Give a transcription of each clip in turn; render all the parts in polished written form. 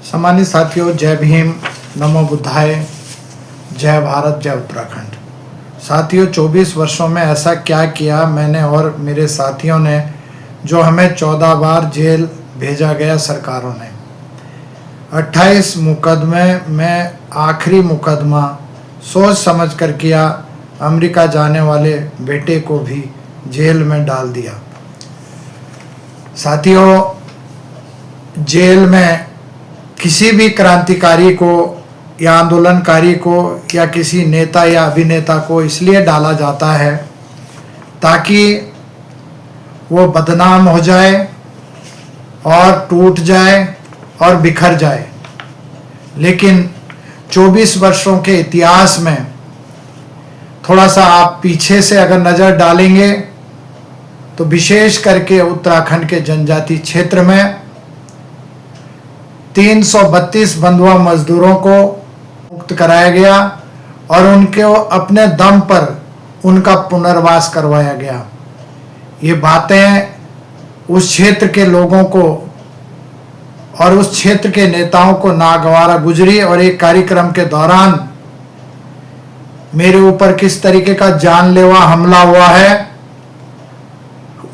सम्मानित साथियों, जय भीम, नमो बुद्धाय, जय भारत, जय उत्तराखंड। साथियों, 24 वर्षों में ऐसा क्या किया मैंने और मेरे साथियों ने जो हमें 14 बार जेल भेजा गया सरकारों ने। 28 मुकदमे में आखिरी मुकदमा सोच समझ कर किया, अमेरिका जाने वाले बेटे को भी जेल में डाल दिया। साथियों, जेल में किसी भी क्रांतिकारी को या आंदोलनकारी को या किसी नेता या अभिनेता को इसलिए डाला जाता है ताकि वो बदनाम हो जाए और टूट जाए और बिखर जाए। लेकिन 24 वर्षों के इतिहास में थोड़ा सा आप पीछे से अगर नज़र डालेंगे तो विशेष करके उत्तराखंड के जनजाति क्षेत्र में 332 बंधुआ मजदूरों को मुक्त कराया गया और उनके अपने दम पर उनका पुनर्वास करवाया गया। ये बातें उस क्षेत्र के लोगों को और उस क्षेत्र के नेताओं को नागवारा गुजरी और एक कार्यक्रम के दौरान मेरे ऊपर किस तरीके का जानलेवा हमला हुआ है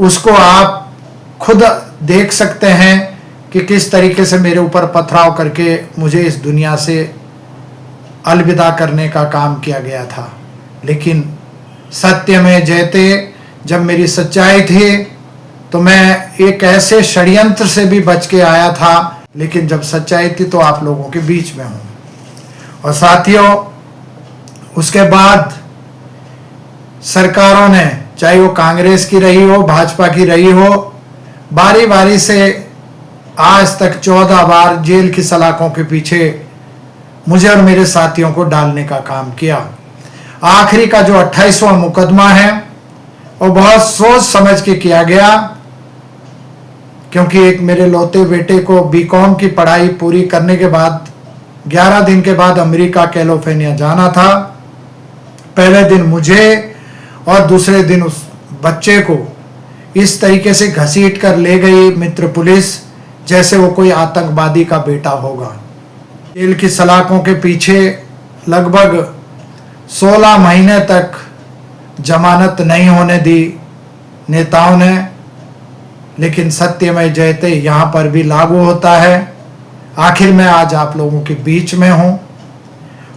उसको आप खुद देख सकते हैं कि किस तरीके से मेरे ऊपर पथराव करके मुझे इस दुनिया से अलविदा करने का काम किया गया था। लेकिन सत्य में जयते, जब मेरी सच्चाई थी तो मैं एक ऐसे षड्यंत्र से भी बच के आया था, लेकिन जब सच्चाई थी तो आप लोगों के बीच में हूँ। और साथियों, उसके बाद सरकारों ने, चाहे वो कांग्रेस की रही हो, भाजपा की रही हो, बारी बारी से आज तक 14 बार जेल की सलाखों के पीछे मुझे और मेरे साथियों को डालने का काम किया। आखिरी का जो 28वां मुकदमा है वो बहुत सोच समझ के किया गया, क्योंकि एक मेरे लौते बेटे को बीकॉम की पढ़ाई पूरी करने के बाद 11 दिन के बाद अमेरिका कैलिफोर्निया जाना था। पहले दिन मुझे और दूसरे दिन उस बच्चे को इस तरीके से घसीट कर ले गई मित्र पुलिस जैसे वो कोई आतंकवादी का बेटा होगा। जेल की सलाखों के पीछे लगभग 16 महीने तक जमानत नहीं होने दी नेताओं ने, लेकिन सत्य में जयते यहाँ पर भी लागू होता है। आखिर मैं आज आप लोगों के बीच में हूँ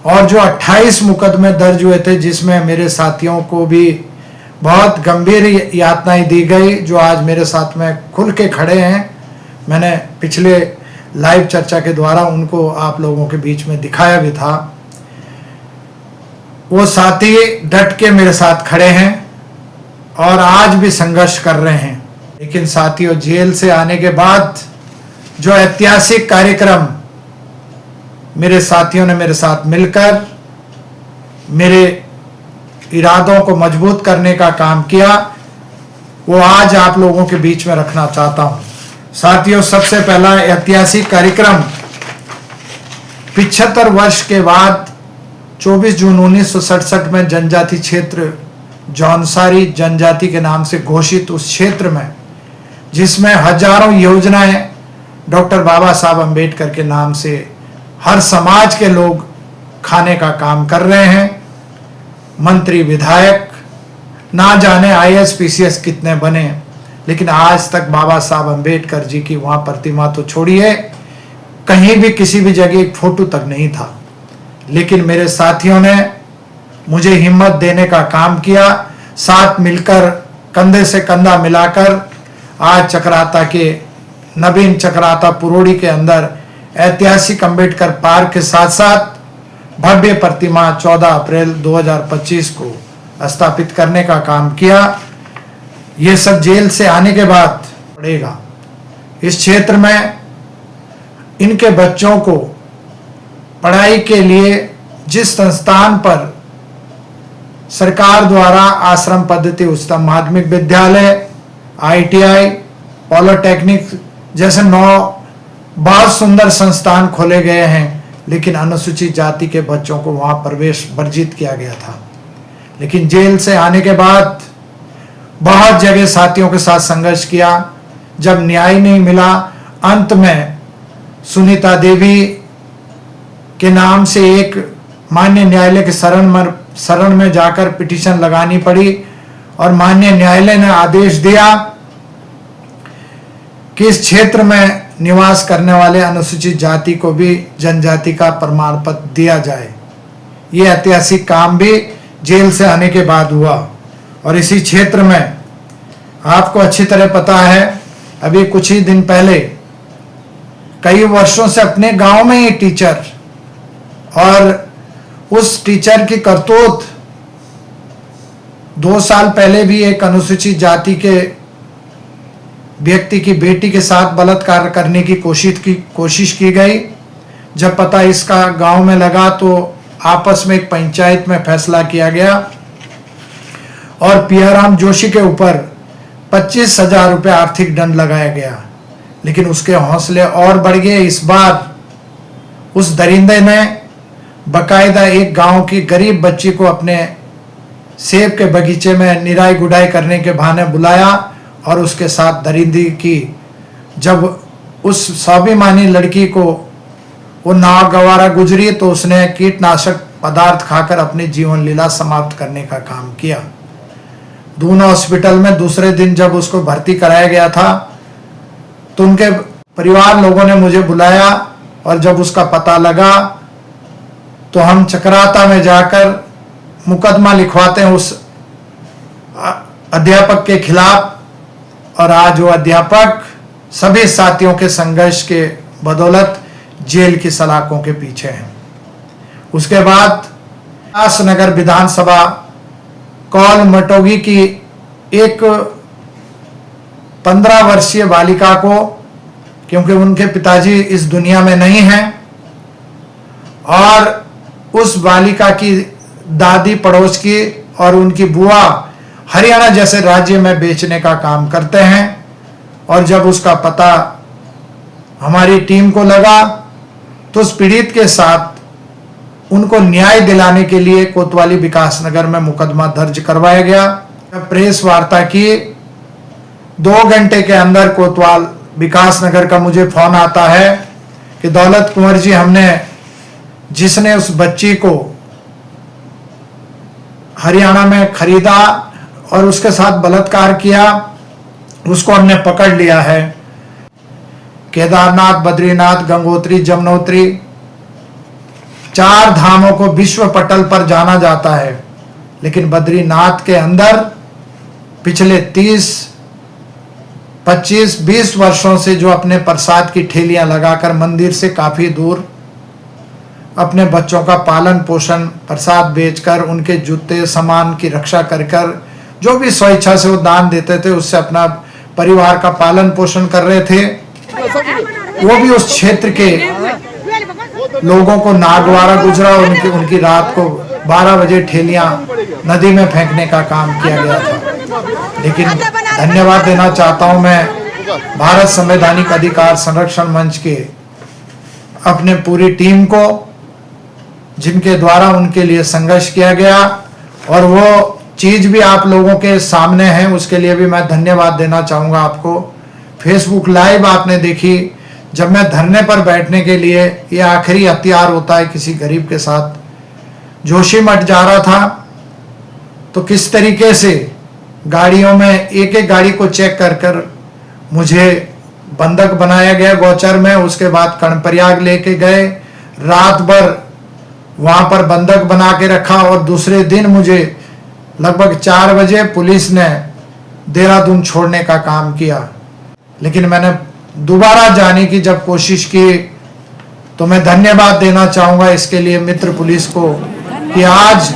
और जो 28 मुकदमे दर्ज हुए थे जिसमें मेरे साथियों को भी बहुत गंभीर यातनाएं दी गई, जो आज मेरे साथ में खुल के खड़े हैं। मैंने पिछले लाइव चर्चा के द्वारा उनको आप लोगों के बीच में दिखाया भी था। वो साथी डट के मेरे साथ खड़े हैं और आज भी संघर्ष कर रहे हैं। लेकिन साथियों, जेल से आने के बाद जो ऐतिहासिक कार्यक्रम मेरे साथियों ने मेरे साथ मिलकर मेरे इरादों को मजबूत करने का काम किया, वो आज आप लोगों के बीच में रखना चाहता हूं। साथियों, सबसे पहला ऐतिहासिक कार्यक्रम 75 वर्ष के बाद 24 जून 1967 में जनजाति क्षेत्र जौनसारी जनजाति के नाम से घोषित उस क्षेत्र में, जिसमें हजारों योजनाएं डॉक्टर बाबा साहब अम्बेडकर के नाम से हर समाज के लोग खाने का काम कर रहे हैं। मंत्री विधायक ना जाने IAS PCS कितने बने, लेकिन आज तक बाबा साहब अम्बेडकर जी की वहाँ प्रतिमा तो छोड़िए, कहीं भी किसी भी जगह एक फोटो तक नहीं था। लेकिन मेरे साथियों ने मुझे हिम्मत देने का काम किया, साथ मिलकर कंधे से कंधा मिलाकर आज चक्राता के नवीन चक्राता पुरोड़ी के अंदर ऐतिहासिक अम्बेडकर पार्क के साथ साथ भव्य प्रतिमा 14 अप्रैल 2025 को स्थापित करने का काम किया। ये सब जेल से आने के बाद पड़ेगा। इस क्षेत्र में इनके बच्चों को पढ़ाई के लिए जिस संस्थान पर सरकार द्वारा आश्रम पद्धति उच्चतम माध्यमिक विद्यालय, ITI, पॉलिटेक्निक जैसे 9 बहुत सुंदर संस्थान खोले गए हैं, लेकिन अनुसूचित जाति के बच्चों को वहां प्रवेश वर्जित किया गया था। लेकिन जेल से आने के बाद बहुत जगह साथियों के साथ संघर्ष किया। जब न्याय नहीं मिला, अंत में सुनीता देवी के नाम से एक मान्य न्यायालय के शरण में जाकर पिटीशन लगानी पड़ी और मान्य न्यायालय ने आदेश दिया कि इस क्षेत्र में निवास करने वाले अनुसूचित जाति को भी जनजाति का प्रमाण पत्र दिया जाए। ये ऐतिहासिक काम भी जेल से आने के बाद हुआ। और इसी क्षेत्र में आपको अच्छी तरह पता है, अभी कुछ ही दिन पहले कई वर्षों से अपने गांव में ही टीचर, और उस टीचर की करतूत 2 साल पहले भी एक अनुसूचित जाति के व्यक्ति की बेटी के साथ बलात्कार करने की कोशिश की गई। जब पता इसका गांव में लगा तो आपस में एक पंचायत में फैसला किया गया और पियाराम जोशी के ऊपर 25,000 रुपये आर्थिक दंड लगाया गया। लेकिन उसके हौसले और बढ़ गए। इस बार उस दरिंदे ने बकायदा एक गांव की गरीब बच्ची को अपने सेब के बगीचे में निराई गुड़ाई करने के बहाने बुलाया और उसके साथ दरिंदी की। जब उस स्वाभिमानी लड़की को वो नागवारा गुजरी तो उसने कीटनाशक पदार्थ खाकर अपनी जीवन लीला समाप्त करने का काम किया। दून हॉस्पिटल में दूसरे दिन जब उसको भर्ती कराया गया था तो उनके परिवार लोगों ने मुझे बुलाया और जब उसका पता लगा तो हम चक्राता में जाकर मुकदमा लिखवाते हैं उस अध्यापक के खिलाफ। और आज वो अध्यापक सभी साथियों के संघर्ष के बदौलत जेल की सलाखों के पीछे हैं। उसके बाद नगर विधानसभा कौल मटोगी की एक 15 वर्षीय बालिका को, क्योंकि उनके पिताजी इस दुनिया में नहीं हैं और उस बालिका की दादी पड़ोस की और उनकी बुआ हरियाणा जैसे राज्य में बेचने का काम करते हैं। और जब उसका पता हमारी टीम को लगा तो उस पीड़ित के साथ उनको न्याय दिलाने के लिए कोतवाली विकास नगर में मुकदमा दर्ज करवाया गया। प्रेस वार्ता की 2 घंटे के अंदर कोतवाल विकास नगर का मुझे फोन आता है कि दौलत कुंवर जी, हमने जिसने उस बच्ची को हरियाणा में खरीदा और उसके साथ बलात्कार किया उसको हमने पकड़ लिया है। केदारनाथ, बद्रीनाथ, गंगोत्री, जमुनोत्री 4 धामों को विश्व पटल पर जाना जाता है, लेकिन बद्रीनाथ के अंदर पिछले 30, 25, 20 वर्षों से जो अपने प्रसाद की ठेलियां लगाकर मंदिर से काफी दूर अपने बच्चों का पालन पोषण प्रसाद बेचकर उनके जूते सामान की रक्षा कर जो भी स्वेच्छा से वो दान देते थे उससे अपना परिवार का पालन पोषण कर रहे थे, वो भी उस क्षेत्र के लोगों को नागवारा गुजरा। उनकी रात को 12 बजे ठेलियां नदी में फेंकने का काम किया गया था। लेकिन धन्यवाद देना चाहता हूं मैं भारत संवैधानिक अधिकार संरक्षण मंच के अपने पूरी टीम को, जिनके द्वारा उनके लिए संघर्ष किया गया और वो चीज भी आप लोगों के सामने है, उसके लिए भी मैं धन्यवाद देना चाहूंगा आपको। फेसबुक लाइव आपने देखी, जब मैं धरने पर बैठने के लिए, ये आखिरी हथियार होता है किसी गरीब के साथ, जोशीमठ जा रहा था तो किस तरीके से गाड़ियों में एक एक गाड़ी को चेक कर मुझे बंधक बनाया गया गौचर में। उसके बाद कर्णप्रयाग लेके गए, रात भर वहां पर बंधक बना के रखा और दूसरे दिन मुझे लगभग 4 बजे पुलिस ने देहरादून छोड़ने का काम किया। लेकिन मैंने दोबारा जाने की जब कोशिश की तो मैं धन्यवाद देना चाहूंगा इसके लिए मित्र पुलिस को कि आज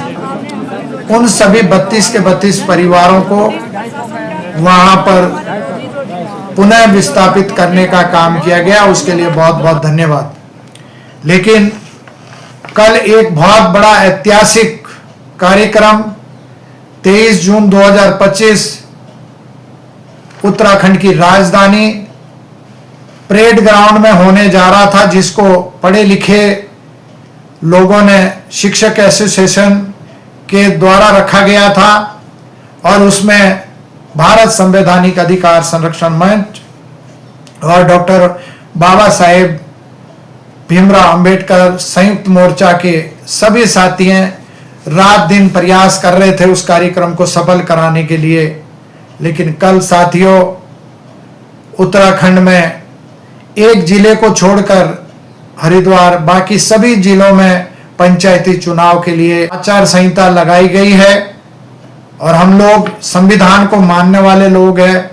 उन सभी 32 के 32 परिवारों को वहां पर पुनः विस्थापित करने का काम किया गया, उसके लिए बहुत बहुत धन्यवाद। लेकिन कल एक बहुत बड़ा ऐतिहासिक कार्यक्रम 23 जून 2025 उत्तराखंड की राजधानी परेड ग्राउंड में होने जा रहा था, जिसको पढ़े लिखे लोगों ने शिक्षक एसोसिएशन के द्वारा रखा गया था और उसमें भारत संवैधानिक अधिकार संरक्षण मंच और डॉक्टर बाबा साहेब भीमराव अंबेडकर संयुक्त मोर्चा के सभी साथी हैं, रात दिन प्रयास कर रहे थे उस कार्यक्रम को सफल कराने के लिए। लेकिन कल साथियों, उत्तराखंड में एक जिले को छोड़कर हरिद्वार, बाकी सभी जिलों में पंचायती चुनाव के लिए आचार संहिता लगाई गई है। और हम लोग संविधान को मानने वाले लोग हैं,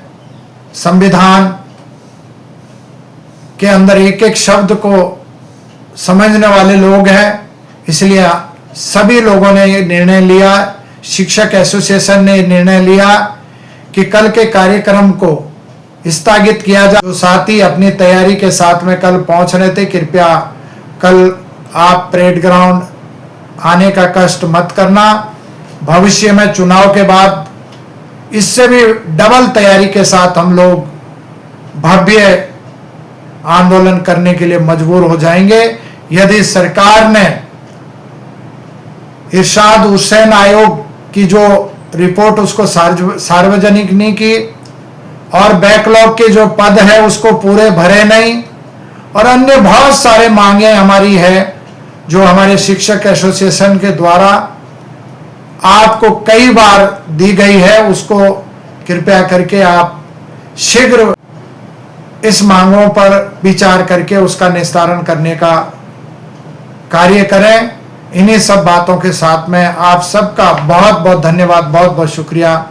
संविधान के अंदर एक एक शब्द को समझने वाले लोग हैं। इसलिए सभी लोगों ने ये निर्णय लिया, शिक्षक एसोसिएशन ने निर्णय लिया कि कल के कार्यक्रम को स्थगित किया जाए। जो साथी अपनी तैयारी के साथ में कल पहुंच रहे थे, कृपया कल आप परेड ग्राउंड आने का कष्ट मत करना। भविष्य में चुनाव के बाद इससे भी डबल तैयारी के साथ हम लोग भव्य आंदोलन करने के लिए मजबूर हो जाएंगे यदि सरकार ने इरशाद हुसैन आयोग की जो रिपोर्ट उसको सार्वजनिक नहीं की और बैकलॉग के जो पद है उसको पूरे भरे नहीं, और अन्य बहुत सारे मांगे हमारी है जो हमारे शिक्षक एसोसिएशन के द्वारा आपको कई बार दी गई है, उसको कृपया करके आप शीघ्र इस मांगों पर विचार करके उसका निस्तारण करने का कार्य करें। इन्हीं सब बातों के साथ में आप सबका बहुत बहुत धन्यवाद, बहुत बहुत शुक्रिया।